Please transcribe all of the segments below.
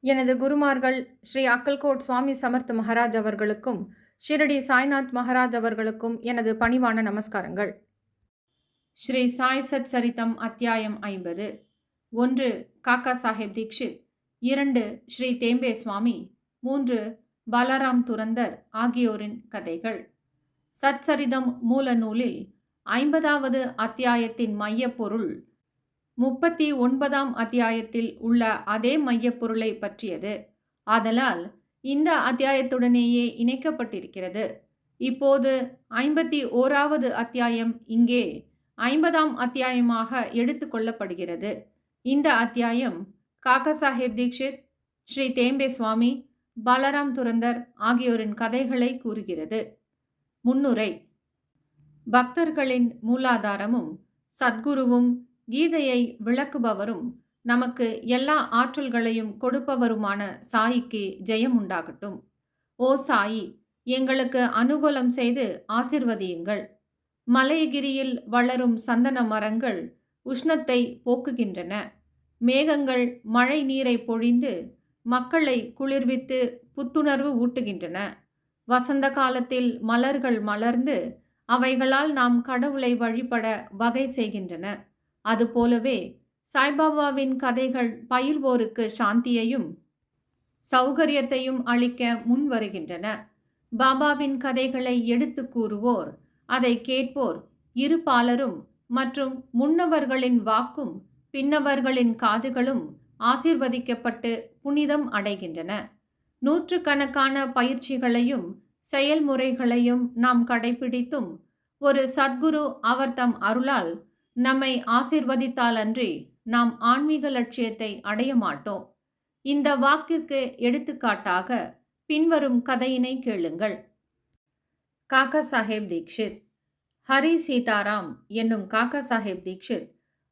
எனது குருமார்கள் ஸ்ரீ அக்கல்கோட் சுவாமி சமர்த் மகாராஜ் அவர்களுக்கும் ஷிரடி சாய்நாத் மகாராஜ் அவர்களுக்கும் எனது பணிவான நமஸ்காரங்கள். ஸ்ரீ சாய் சத் சரிதம் அத்தியாயம் 50. 1. காக்கா சாஹேப் தீக்ஷித். 2. ஸ்ரீ தேம்பே சுவாமி. 3. பாலாராம் துரந்தர் ஆகியோரின் கதைகள். சத்சரிதம் மூல நூலில் 50வது அத்தியாயத்தின் மையப்பொருள் 39ஆம் அத்தியாயத்தில் உள்ள அதே மையப்பொருளை பற்றியது. ஆதலால் இந்த அத்தியாயத்துடனேயே இணைக்கப்பட்டிருக்கிறது. இப்போது 51வது அத்தியாயம் இங்கே 50ஆம் அத்தியாயமாக எடுத்து கொள்ளப்படுகிறது. இந்த அத்தியாயம் காக்கா சாஹேப் தீக்ஷித், ஸ்ரீ தேம்பே சுவாமி, பாலாராம் துரந்தர் ஆகியோரின் கதைகளை கூறுகிறது. முன்னுரை. பக்தர்களின் மூலாதாரமும் சத்குருவும் கீதையை விளக்குபவரும் நமக்கு எல்லா ஆற்றல்களையும் கொடுப்பவருமான சாயிக்கு ஜெயம் உண்டாகட்டும். ஓ சாயி, எங்களுக்கு அனுகூலம் செய்து ஆசிர்வதியுங்கள். மலையகிரியில் வளரும் சந்தன மரங்கள் உஷ்ணத்தை போக்குகின்றன. மேகங்கள் மழை நீரை பொழிந்து மக்களை குளிர்வித்து புத்துணர்வு ஊட்டுகின்றன. வசந்த காலத்தில் மலர்கள் மலர்ந்து அவைகளால் நாம் கடவுளை வழிபட வகை செய்கின்றன. அதுபோலவே சாய்பாபாவின் கதைகள் பயில்வோருக்கு சாந்தியையும் சௌகரியத்தையும் அளிக்க முன் வருகின்றன. பாபாவின் கதைகளை எடுத்து கூறுவோர், அதை கேட்போர் இருபாலரும் மற்றும் முன்னவர்களின் வாக்கும் பின்னவர்களின் காதுகளும் ஆசீர்வதிக்கப்பட்டு புனிதம் அடைகின்றன. நூற்றுக்கணக்கான பயிற்சிகளையும் செயல்முறைகளையும் நாம் கடைபிடித்தும் ஒரு சத்குரு அவர் தம் அருளால் நம்மை ஆசீர்வதித்தாலன்றி நாம் ஆன்மீக லட்சியத்தை அடைய மாட்டோம். இந்த வாக்கிற்கு எடுத்துக்காட்டாக பின்வரும் கதையினை கேளுங்கள். காக்கா சாஹேப் தீக்ஷித். ஹரி சீதாராம் என்னும் காக்கா சாஹேப் தீக்ஷித்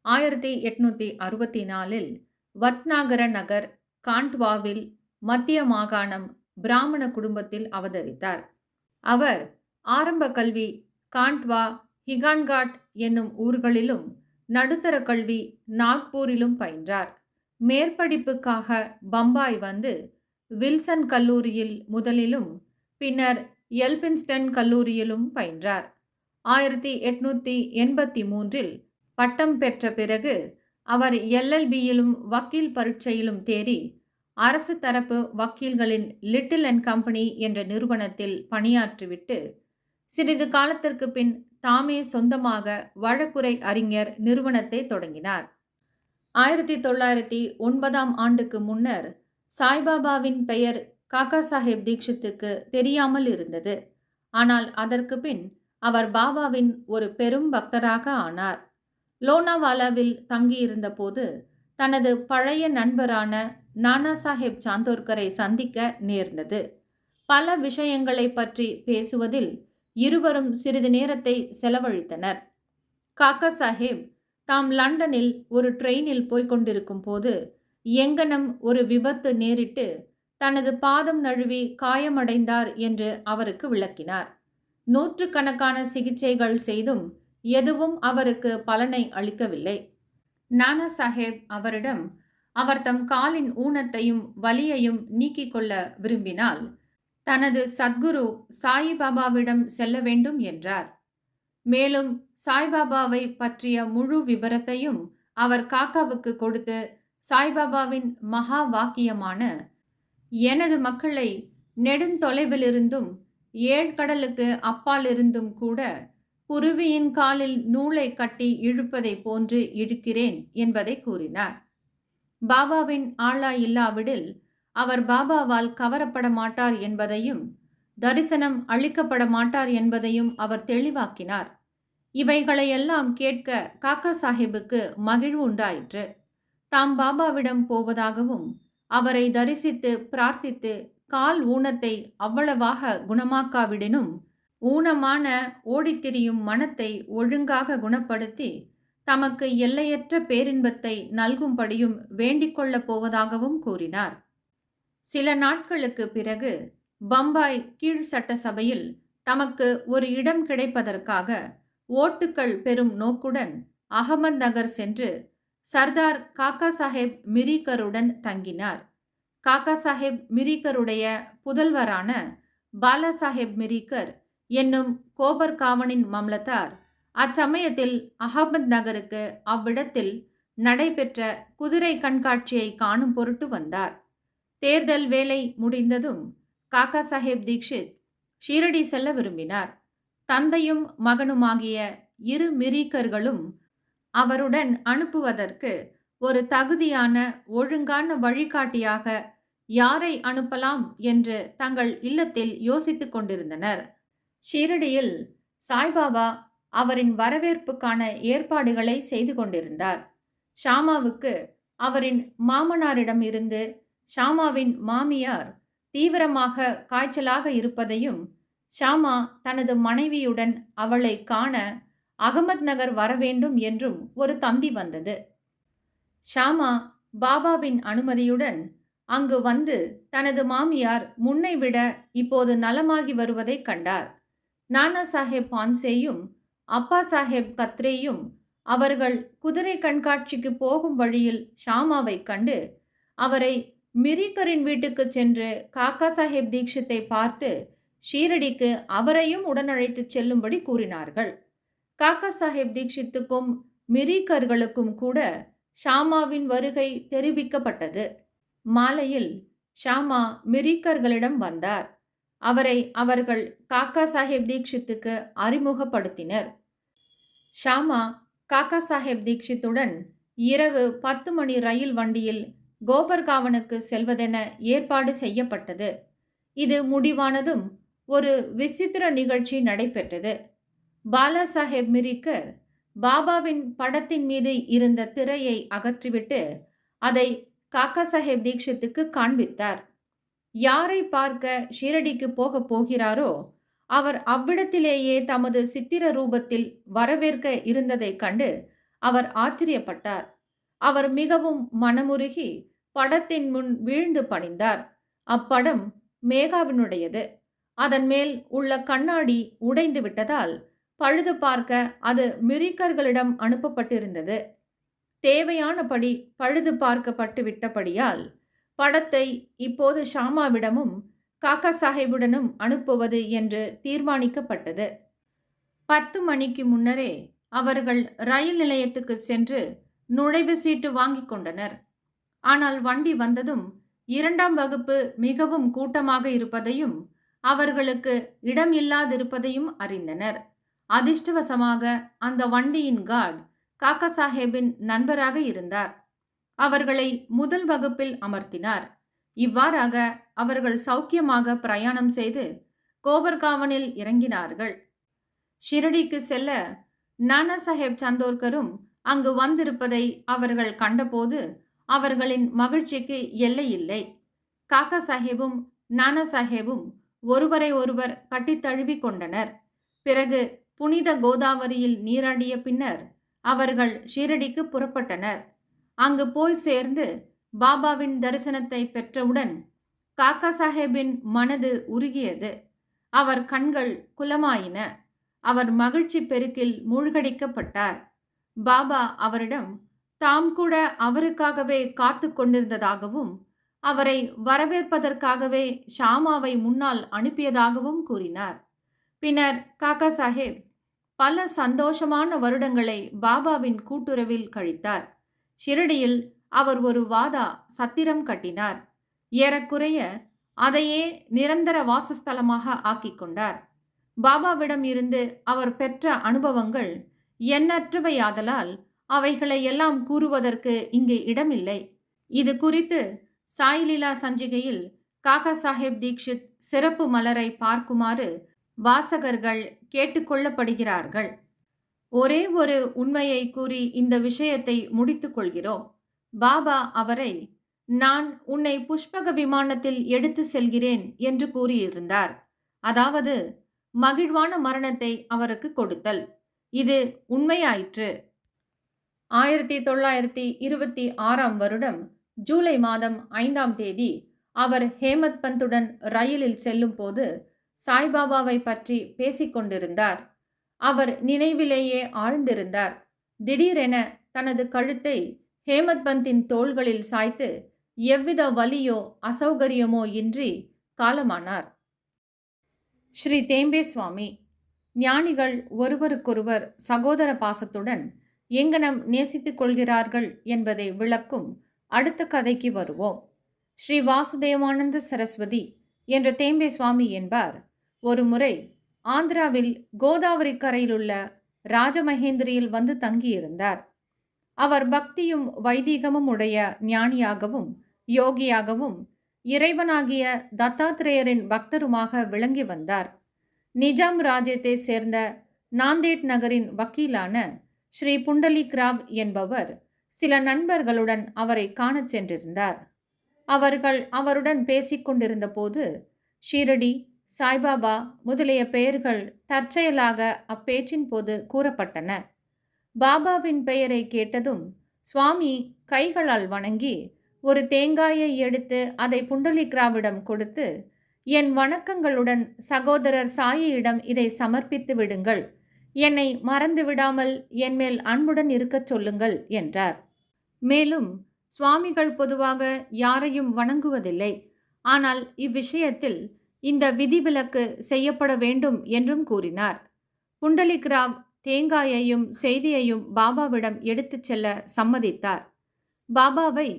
1864இல் வத்நாகர நகர், காண்ட்வாவில், மத்திய மாகாணம், பிராமண குடும்பத்தில் அவதரித்தார். அவர் ஆரம்ப கல்வி காண்ட்வா, ஹிகான்காட் என்னும் ஊர்களிலும் நடுத்தர கல்வி நாக்பூரிலும் பயின்றார். மேற்படிப்புக்காக பம்பாய் வந்து வில்சன் கல்லூரியில் முதலிலும் பின்னர் எல்பின்ஸ்டன் கல்லூரியிலும் பயின்றார். 1883இல் பட்டம் பெற்ற பிறகு அவர் LLBயிலும் வக்கீல் பரீட்சையிலும் தேறி அரசு தரப்பு வக்கீல்களின் லிட்டில் அண்ட் கம்பெனி என்ற நிறுவனத்தில் பணியாற்றிவிட்டு சிறிது காலத்திற்கு பின் தாமே சொந்தமாக வழக்குரை அறிஞர் நிறுவனத்தை தொடங்கினார். 1909ஆம் ஆண்டுக்கு முன்னர் சாய்பாபாவின் பெயர் காக்கா சாஹேப் தீக்ஷித்துக்கு தெரியாமல் இருந்தது. ஆனால் அதற்கு பின் அவர் பாபாவின் ஒரு பெரும் பக்தராக ஆனார். லோனாவாலாவில் தங்கியிருந்த போது தனது பழைய நண்பரான நானா சாஹேப் சாந்தோர்கரை சந்திக்க நேர்ந்தது. பல விஷயங்களை பற்றி பேசுவதில் இருவரும் சிறிது நேரத்தை செலவழித்தனர். காக்கா சாஹேப் தாம் லண்டனில் ஒரு ட்ரெயினில் போய்கொண்டிருக்கும் போது எங்கனம் ஒரு விபத்து நேரிட்டு தனது பாதம் நழுவி காயமடைந்தார் என்று அவருக்கு விளக்கினார். நூற்றுக்கணக்கான சிகிச்சைகள் செய்தும் எதுவும் அவருக்கு பலனை அளிக்கவில்லை. நானா சாஹேப் அவரிடம் அவர் தம் காலின் ஊனத்தையும் வலியையும் நீக்கிக் கொள்ள விரும்பினால் தனது சத்குரு சாயிபாபாவிடம் செல்ல வேண்டும் என்றார். மேலும் சாய்பாபாவை பற்றிய முழு விபரத்தையும் அவர் காக்காவுக்கு கொடுத்து சாய்பாபாவின் மகா வாக்கியமான எனது மக்களை நெடுந்தொலைவிலிருந்தும் ஏழ்கடலுக்கு அப்பாலிருந்தும் கூட குருவியின் காலில் நூலை கட்டி இழுப்பதை போன்று இழுக்கிறேன் என்பதை கூறினார். பாபாவின் ஆளா இல்லாவிடில் அவர் பாபாவால் கவரப்பட மாட்டார் என்பதையும் தரிசனம் அளிக்கப்பட மாட்டார் என்பதையும் அவர் தெளிவாக்கினார். இவைகளையெல்லாம் கேட்க காக்கா சாஹேபுக்கு மகிழ்வு உண்டாயிற்று. தாம் பாபாவிடம் போவதாகவும் அவரை தரிசித்து பிரார்த்தித்து கால் ஊனத்தை அவ்வளவாக குணமாக்காவிடனும் ஊனமான ஓடித்திரியும் மனத்தை ஒழுங்காக குணப்படுத்தி தமக்கு எல்லையற்ற பேரின்பத்தை நல்கும்படியும் வேண்டிக் கொள்ளப் போவதாகவும் கூறினார். சில நாட்களுக்கு பிறகு பம்பாய் கீழ் சட்டசபையில் தமக்கு ஒரு இடம் கிடைப்பதற்காக ஓட்டுக்கள் பெறும் நோக்குடன் அகமது நகர் சென்று சர்தார் காக்கா சாஹேப் மிரிகருடன் தங்கினார். காக்கா சாஹேப் மிரிக்கருடைய புதல்வரான பாலாசாஹேப் மிரிக்கர் என்னும் கோபர்காவனின் மம்லத்தார் அச்சமயத்தில் அகமது நகருக்கு அவ்விடத்தில் நடைபெற்ற குதிரை கண்காட்சியை காணும் பொருட்டு வந்தார். தேர்தல் வேலை முடிந்ததும் காக்கா சாஹேப் தீக்ஷித் ஷீரடி செல்ல விரும்பினார். தந்தையும் மகனுமாகிய இரு மிரீக்கர்களும் அவருடன் அனுப்புவதற்கு ஒரு தகுதியான ஒழுங்கான வழிகாட்டியாக யாரை அனுப்பலாம் என்று தங்கள் இல்லத்தில் யோசித்துக் கொண்டிருந்தனர். ஷீரடியில் சாய்பாபா அவரின் வரவேற்புக்கான ஏற்பாடுகளை செய்து கொண்டிருந்தார். ஷாமாவுக்கு அவரின் மாமனாரிடம் இருந்து ஷாமாவின் மாமியார் தீவிரமாக காய்ச்சலாக இருப்பதையும், ஷாமா தனது மனைவியுடன் அவளை காண அகமத் நகர் வரவேண்டும் என்றும் ஒரு தந்தி வந்தது. ஷாமா பாபாவின் அனுமதியுடன் அங்கு வந்து தனது மாமியார் முன்னைவிட இப்போது நலமாகி வருவதைக் கண்டார். நானா சாஹேப் பான்சேயும் அப்பா சாஹேப் கத்ரேயும் அவர்கள் குதிரை கண்காட்சிக்கு போகும் வழியில் ஷாமாவை கண்டு அவரை மிரிக்கரின் வீட்டுக்கு சென்று காக்கா சாஹேப் தீக்ஷித்தை பார்த்து ஷீரடிக்கு அவரையும் உடனழைத்துச் செல்லும்படி கூறினார்கள். காக்கா சாஹேப் தீக்ஷித்துக்கும் மிரிக்கர்களுக்கும் கூட ஷாமாவின் வருகை தெரிவிக்கப்பட்டது. மாலையில் ஷாமா மிரிக்கர்களிடம் வந்தார். அவரை அவர்கள் காக்கா சாஹேப் தீக்ஷித்துக்கு அறிமுகப்படுத்தினர். ஷாமா காக்கா சாஹேப் தீக்ஷித்துடன் இரவு 10 மணி ரயில் வண்டியில் கோபர்காவனுக்கு செல்வதென ஏற்பாடு செய்யப்பட்டது. இது முடிவானதும் ஒரு விசித்திர நிகழ்ச்சி நடைபெற்றது. பாலாசாஹேப் மிரிக்கர் பாபாவின் படத்தின் மீது இருந்த திரையை அகற்றிவிட்டு அதை காக்கா சாஹேப் தீக்ஷித்துக்கு காண்பித்தார். யாரை பார்க்க ஷீரடிக்கு போகப் போகிறாரோ அவர் அவ்விடத்திலேயே தமது சித்திர ரூபத்தில் வரவேற்க இருந்ததைக் கண்டு அவர் ஆச்சரியப்பட்டார். அவர் மிகவும் மனமுருகி படத்தின் முன் வீழ்ந்து பணிந்தார். அப்படம் மேகாவினுடையது. அதன் மேல் உள்ள கண்ணாடி உடைந்து விட்டதால் பழுது பார்க்க அது மிரிக்கர்களிடம் அனுப்பப்பட்டிருந்தது. தேவையானபடி பழுது பார்க்கப்பட்டு விட்டபடியால் படத்தை இப்போது ஷாமாவிடமும் காக்கா சாஹேபுடனும் அனுப்புவது என்று தீர்மானிக்கப்பட்டது. 10 மணிக்கு முன்னரே அவர்கள் ரயில் நிலையத்துக்கு சென்று நுழைவு சீட்டு வாங்கிக் கொண்டனர். ஆனால் வண்டி வந்ததும் 2ஆம் வகுப்பு மிகவும் கூட்டமாக இருப்பதையும் அவர்களுக்கு இடம் இல்லாதிருப்பதையும் அறிந்தனர். அதிர்ஷ்டவசமாக அந்த வண்டியின் கார்டு காக்கா சாஹேபின் நண்பராக இருந்தார். அவர்களை முதல் வகுப்பில் அமர்த்தினார். இவ்வாறாக அவர்கள் சௌக்கியமாக பிரயாணம் செய்து கோபர்காவனில் இறங்கினார்கள். ஷிரடிக்கு செல்ல நானா சாஹேப் சந்தோர்கரும் அங்கு வந்திருப்பதை அவர்கள் கண்டபோது அவர்களின் மகிழ்ச்சிக்கு எல்லையில்லை. காக்கா சாஹேபும் நானா சாஹேபும் ஒருவரை ஒருவர் கட்டித்தழுவி கொண்டனர். பிறகு புனித கோதாவரியில் நீராடிய பின்னர் அவர்கள் ஷீரடிக்கு புறப்பட்டனர். அங்கு போய் சேர்ந்து பாபாவின் தரிசனத்தை பெற்றவுடன் காக்கா சாஹேபின் மனது உருகியது. அவர் கண்கள் குலமாயின. அவர் மகிழ்ச்சி பெருக்கில் மூழ்கடிக்கப்பட்டார். பாபா அவரிடம் தாம் கூட அவருக்காகவே காத்து கொண்டிருந்ததாகவும் அவரை வரவேற்பதற்காகவே ஷாமாவை முன்னால் அனுப்பியதாகவும் கூறினார். பின்னர் காக்கா சாஹேப் பல சந்தோஷமான வருடங்களை பாபாவின் கூட்டுறவில் கழித்தார். ஷிரடியில் அவர் ஒரு வாதா சத்திரம் கட்டினார். ஏறக்குறைய அதையே நிரந்தர வாசஸ்தலமாக ஆக்கிக் கொண்டார். பாபாவிடம் இருந்து அவர் பெற்ற அனுபவங்கள் எண்ணற்றவையாதலால் அவைகளை எல்லாம் கூறுவதற்கு இங்கே இடமில்லை. இது குறித்து சாய்லீலா சஞ்சிகையில் காக்கா சாஹேப் தீக்ஷித் சிறப்பு மலரை பார்க்குமாறு வாசகர்கள் கேட்டுக்கொள்ளப்படுகிறார்கள். ஒரே ஒரு உண்மையை கூறி இந்த விஷயத்தை முடித்துக் கொள்கிறோம். பாபா அவரை நான் உன்னை புஷ்பக விமானத்தில் எடுத்து செல்கிறேன் என்று கூறியிருந்தார். அதாவது மகிழ்வான மரணத்தை அவருக்கு கொடுத்தல். இது உண்மையாயிற்று. 1926ஆம் வருடம் ஜூலை மாதம் 5ஆம் தேதி அவர் ஹேமத் பந்துடன் ரயிலில் செல்லும் போது சாய்பாபாவை பற்றி பேசிக்கொண்டிருந்தார். அவர் நினைவிலேயே ஆழ்ந்திருந்தார். திடீரென தனது கழுத்தை ஹேமத் பந்தின் தோள்களில் சாய்த்து எவ்வித வலியோ அசௌகரியமோ இன்றி காலமானார். ஸ்ரீ தேம்பே சுவாமி ஞானிகள் ஒருவருக்கொருவர் சகோதர பாசத்துடன் எங்கனம் நேசித்துக் கொள்கிறார்கள் என்பதை விளக்கும் அடுத்த கதைக்கு வருவோம். ஸ்ரீ வாசுதேவானந்த சரஸ்வதி என்ற தேம்பே சுவாமி என்பார் ஒரு முறை ஆந்திராவில் கோதாவரி கரையிலுள்ள ராஜமகேந்திரியில் வந்து தங்கியிருந்தார். அவர் பக்தியும் வைதீகமும் உடைய ஞானியாகவும் யோகியாகவும் இறைவனாகிய தத்தாத்திரேயரின் பக்தருமாக விளங்கி வந்தார். நிஜாம் ராஜ்யத்தை சேர்ந்த நாந்தேட் நகரின் வக்கீலான ஸ்ரீ புண்டலிக் ராவ் என்பவர் சில நண்பர்களுடன் அவரை காணச் சென்றிருந்தார். அவர்கள் அவருடன் பேசிக்கொண்டிருந்த போது ஷீரடி, சாய்பாபா முதலிய பெயர்கள் தற்செயலாக அப்பேச்சின் போது கூறப்பட்டன. பாபாவின் பெயரை கேட்டதும் சுவாமி கைகளால் வணங்கி ஒரு தேங்காயை எடுத்து அதை புண்டலிக்ராவிடம் கொடுத்து, என் வணக்கங்களுடன் சகோதரர் சாயியிடம் இதை சமர்ப்பித்து விடுங்கள். என்னை மறந்து விடாமல் என்மேல் அன்புடன் இருக்கச் சொல்லுங்கள் என்றார். மேலும் சுவாமிகள் பொதுவாக யாரையும் வணங்குவதில்லை. ஆனால் இவ்விஷயத்தில் இந்த விதிவிலக்கு செய்யப்பட வேண்டும் என்றும் கூறினார். புண்டலிக் ராவ் தேங்காயையும் செய்தியையும் பாபாவிடம் எடுத்துச் செல்ல சம்மதித்தார். பாபாவை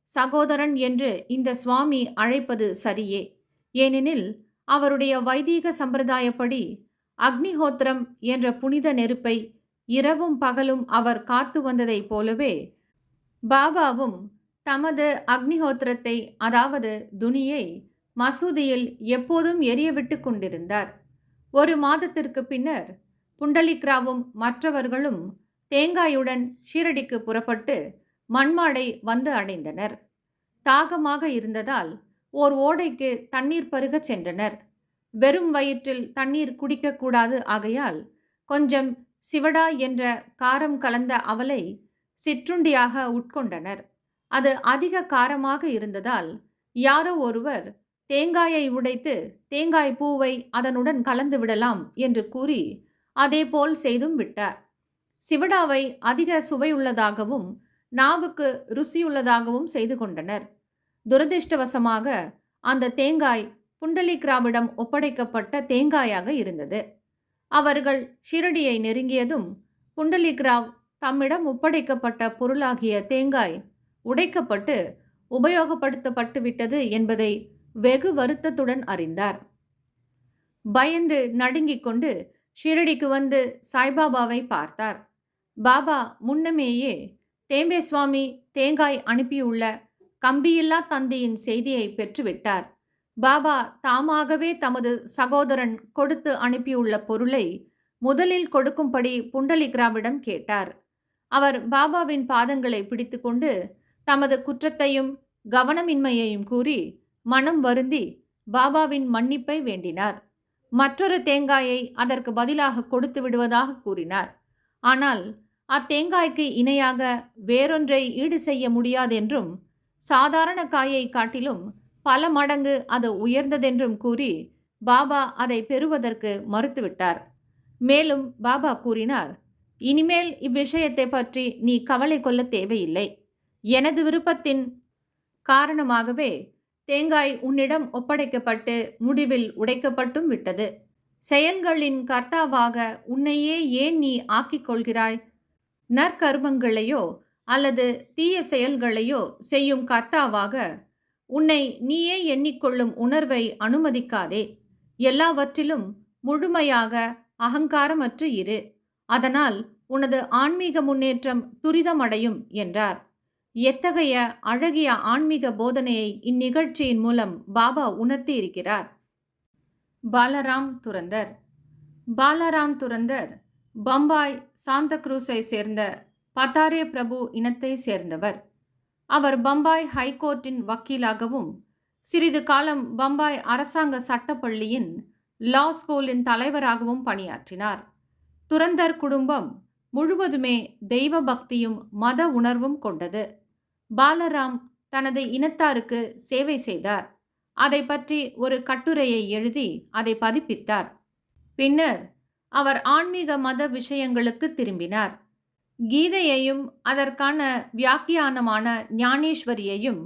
சகோதரன் என்று இந்த சுவாமி அழைப்பது சரியே. ஏனெனில் அவருடைய வைதீக சம்பிரதாயப்படி அக்னிஹோத்திரம் என்ற புனித நெருப்பை இரவும் பகலும் அவர் காத்து வந்ததைப் போலவே பாபாவும் தமது அக்னிஹோத்திரத்தை, அதாவது துனியை, மசூதியில் எப்போதும் எரியவிட்டு கொண்டிருந்தார். ஒரு மாதத்திற்கு பின்னர் புண்டலிக்ராவும் மற்றவர்களும் தேங்காயுடன் ஷீரடிக்கு புறப்பட்டு மண்மாடை வந்து அடைந்தனர். தாகமாக இருந்ததால் ஓர் ஓடைக்கு தண்ணீர் பருகச் சென்றனர். வெறும் வயிற்றில் தண்ணீர் குடிக்கக்கூடாது ஆகையால் கொஞ்சம் சிவடா என்ற காரம் கலந்த அவலை சிற்றுண்டியாக உட்கொண்டனர். அது அதிக காரமாக இருந்ததால் யாரோ ஒருவர் தேங்காயை உடைத்து தேங்காய் பூவை அதனுடன் கலந்து விடலாம் என்று கூறி அதேபோல் செய்தும் விட்டார். சிவடாவை அதிக சுவையுள்ளதாகவும் நாவுக்கு ருசியுள்ளதாகவும் செய்து கொண்டனர். துரதிர்ஷ்டவசமாக அந்த தேங்காய் புண்டலிக்ராவிடம் ஒப்படைக்கப்பட்ட தேங்காயாக இருந்தது. அவர்கள் ஷிரடியை நெருங்கியதும் புண்டலிக்ராவ் தம்மிடம் ஒப்படைக்கப்பட்ட பொருளாகிய தேங்காய் உடைக்கப்பட்டு உபயோகப்படுத்தப்பட்டு விட்டது என்பதை வெகு வருத்தத்துடன் அறிந்தார். பயந்து நடுங்கிக் கொண்டு ஷிரடிக்கு வந்து சாய்பாபாவை பார்த்தார். பாபா முன்னமேயே தேம்பே சுவாமி தேங்காய் அனுப்பியுள்ள கம்பியில்லா தந்தையின் செய்தியை பெற்றுவிட்டார். பாபா தாமாகவே தமது சகோதரன் கொடுத்து அனுப்பியுள்ள பொருளை முதலில் கொடுக்கும்படி புண்டலிக்ராவிடம் கேட்டார். அவர் பாபாவின் பாதங்களை பிடித்துக்கொண்டு தமது குற்றத்தையும் கவனமின்மையையும் கூறி மனம் வருந்தி பாபாவின் மன்னிப்பை வேண்டினார். மற்றொரு தேங்காயை அதற்கு பதிலாக கொடுத்து விடுவதாக கூறினார். ஆனால் அத்தேங்காய்க்கு இணையாக வேறொன்றை ஈடு செய்ய முடியாதென்றும் சாதாரண காயை காட்டிலும் பல மடங்கு அது உயர்ந்ததென்றும் கூறி பாபா அதை பெறுவதற்கு மறுத்துவிட்டார். மேலும் பாபா கூறினார், இனிமேல் இவ்விஷயத்தை பற்றி நீ கவலை கொள்ள தேவையில்லை. எனது விருப்பத்தின் காரணமாகவே தேங்காய் உன்னிடம் ஒப்படைக்கப்பட்டு முடிவில் உடைக்கப்பட்டும் விட்டது. செயல்களின் கர்த்தாவாக உன்னையே ஏன் நீ ஆக்கிக் கொள்கிறாய்? நற்கர்மங்களையோ அல்லது தீய செயல்களையோ செய்யும் கர்த்தாவாக உன்னை நீயே எண்ணிக்கொள்ளும் உணர்வை அனுமதிக்காதே. எல்லாவற்றிலும் முழுமையாக அகங்காரமற்று இரு. அதனால் உனது ஆன்மீக முன்னேற்றம் துரிதமடையும் என்றார். எத்தகைய அழகிய ஆன்மீக போதனையை இந்நிகழ்ச்சியின் மூலம் பாபா உணர்த்தி இருக்கிறார். பாலராம் துரந்தர். பாலராம் துரந்தர் பம்பாய் சாந்தக்ரூஸை சேர்ந்த பத்தாரே பிரபு இனத்தை சேர்ந்தவர். அவர் பம்பாய் ஹைகோர்ட்டின் வக்கீலாகவும் சிறிது காலம் பம்பாய் அரசாங்க சட்டப்பள்ளியின் லா ஸ்கூலின் தலைவராகவும் பணியாற்றினார். துரந்தர் குடும்பம் முழுவதுமே தெய்வ பக்தியும் மத உணர்வும் கொண்டது. பாலராம் தனது இனத்தாருக்கு சேவை செய்தார். அதை பற்றி ஒரு கட்டுரையை எழுதி அதை பதிப்பித்தார். பின்னர் அவர் ஆன்மீக மத விஷயங்களுக்கு திரும்பினார். கீதையையும் அதற்கான வியாக்கியானமான ஞானேஸ்வரியையும்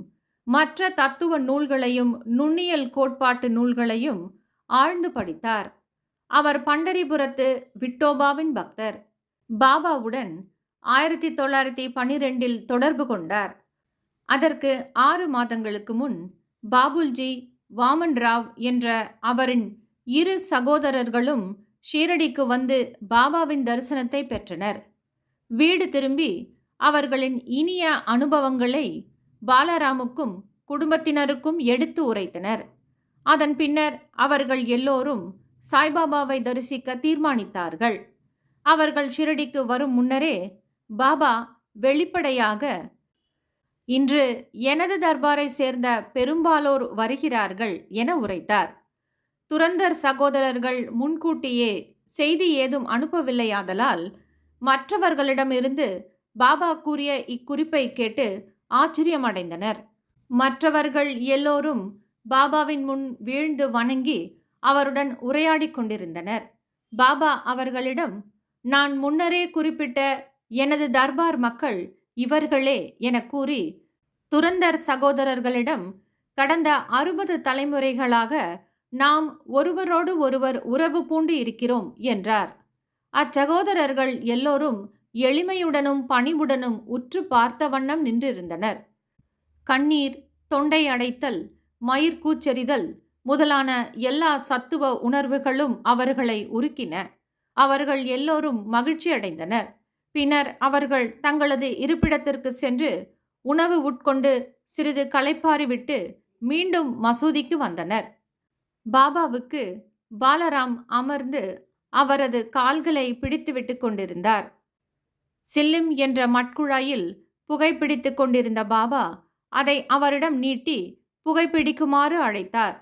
மற்ற தத்துவ நூல்களையும் நுண்ணியல் கோட்பாட்டு நூல்களையும் ஆழ்ந்து படித்தார். அவர் பண்டரிபுரத்து விட்டோபாவின் பக்தர். பாபாவுடன் 1912இல் தொடர்பு கொண்டார். அதற்கு 6 மாதங்களுக்கு முன் பாபுல்ஜி, வாமன் ராவ் என்ற அவரின் 2 சகோதரர்களும் ஷீரடிக்கு வந்து பாபாவின் தரிசனத்தை பெற்றனர். வீடு திரும்பி அவர்களின் இனிய அனுபவங்களை பாலராமுக்கும் குடும்பத்தினருக்கும் எடுத்து உரைத்தனர். அதன் பின்னர் அவர்கள் எல்லோரும் சாய்பாபாவை தரிசிக்க தீர்மானித்தார்கள். அவர்கள் ஷிரடிக்கு வரும் முன்னரே பாபா வெளிப்படையாக, இன்று எனது தர்பாரை சேர்ந்த பெரும்பாலோர் வருகிறார்கள் என உரைத்தார். துரந்தர் சகோதரர்கள் முன்கூட்டியே செய்தி ஏதும் அனுப்பவில்லையாதலால் மற்றவர்களிடமிருந்து பாபா கூறிய இக்குறிப்பை கேட்டு ஆச்சரியமடைந்தனர். மற்றவர்கள் எல்லோரும் பாபாவின் முன் வீழ்ந்து வணங்கி அவருடன் உரையாடி கொண்டிருந்தனர். பாபா அவர்களிடம், நான் முன்னரே குறிப்பிட்ட எனது தர்பார் மக்கள் இவர்களே என கூறி, துரந்தர் சகோதரர்களிடம் கடந்த 60 தலைமுறைகளாக நாம் ஒருவரோடு ஒருவர் உறவு பூண்டு இருக்கிறோம் என்றார். அச்சகோதரர்கள் எல்லோரும் எளிமையுடனும் பணிவுடனும் உற்று பார்த்த வண்ணம் நின்றிருந்தனர். கண்ணீர், தொண்டை அடைத்தல், மயிர் கூச்செறிதல் முதலான எல்லா சத்துவ உணர்வுகளும் அவர்களை உருக்கின. அவர்கள் எல்லோரும் மகிழ்ச்சி அடைந்தனர். பின்னர் அவர்கள் தங்களது இருப்பிடத்திற்கு சென்று உணவு உட்கொண்டு சிறிது களைப்பாறிவிட்டு மீண்டும் மசூதிக்கு வந்தனர். பாபாவுக்கு பாலராம் அமர்ந்து அவரது கால்களை பிடித்துவிட்டு கொண்டிருந்தார். சில்லிம் என்ற மட்குழாயில் புகைப்பிடித்து கொண்டிருந்த பாபா அதை அவரிடம் நீட்டி புகைப்பிடிக்குமாறு அழைத்தார்.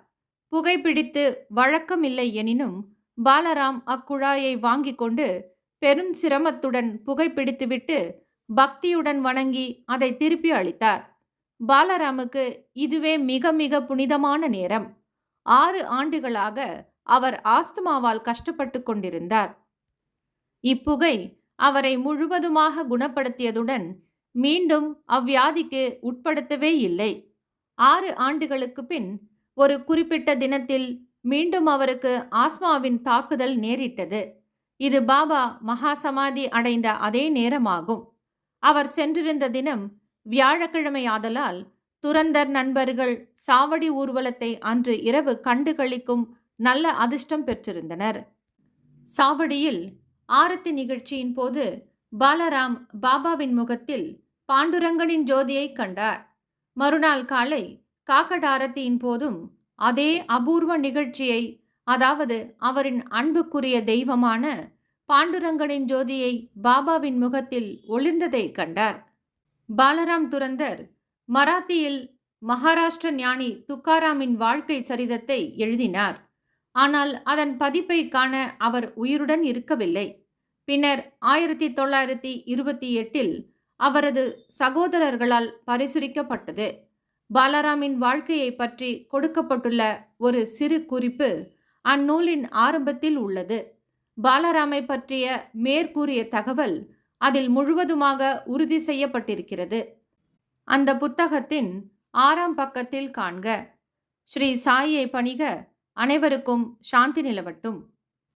புகைப்பிடித்து வழக்கமில்லை எனினும் பாலராம் அக்குழாயை வாங்கி கொண்டு பெரும் சிரமத்துடன் புகைப்பிடித்துவிட்டு பக்தியுடன் வணங்கி அதை திருப்பி அளித்தார். பாலராமுக்கு இதுவே மிக மிக புனிதமான நேரம். 6 ஆண்டுகளாக அவர் ஆஸ்துமாவால் கஷ்டப்பட்டு கொண்டிருந்தார். இப்புகை அவரை முழுவதுமாக குணப்படுத்தியதுடன் மீண்டும் அவ்வியாதிக்கு உட்படுத்தவே இல்லை. 6 ஆண்டுகளுக்கு பின் ஒரு குறிப்பிட்ட தினத்தில் மீண்டும் அவருக்கு ஆஸ்மாவின் தாக்குதல் நேரிட்டது. இது பாபா மகாசமாதி அடைந்த அதே நேரமாகும். அவர் சென்றிருந்த தினம் வியாழக்கிழமை ஆதலால் துரந்தர் நண்பர்கள் சாவடி ஊர்வலத்தை அன்று இரவு கண்டு களிக்கும் நல்ல அதிர்ஷ்டம் பெற்றிருந்தனர். சாவடியில் ஆரத்தி நிகழ்ச்சியின் போது பாலராம் பாபாவின் முகத்தில் பாண்டுரங்கனின் ஜோதியை கண்டார். மறுநாள் காலை காக்கட் ஆரத்தியின் போதும் அதே அபூர்வ நிகழ்ச்சியை, அதாவது அவரின் அன்புக்குரிய தெய்வமான பாண்டுரங்கனின் ஜோதியை பாபாவின் முகத்தில் ஒளிர்ந்ததை கண்டார். பாலராம் துரந்தர் மராத்தியில் மகாராஷ்டிர ஞானி துக்காராமின் வாழ்க்கை சரிதத்தை எழுதினார். ஆனால் அதன் பதிப்பை காண அவர் உயிருடன் இருக்கவில்லை. பின்னர் 1928இல் அவரது சகோதரர்களால் பரிசுரிக்கப்பட்டது. பாலராமின் வாழ்க்கையை பற்றி கொடுக்கப்பட்டுள்ள ஒரு சிறு குறிப்பு அந்நூலின் ஆரம்பத்தில் உள்ளது. பாலராமை பற்றிய மேற்கூறிய தகவல் அதில் முழுவதுமாக உறுதி செய்யப்பட்டிருக்கிறது. அந்த புத்தகத்தின் 6ஆம் பக்கத்தில் காண்க. ஸ்ரீ சாயை பணிக. அனைவருக்கும் சாந்தி நிலவட்டும்.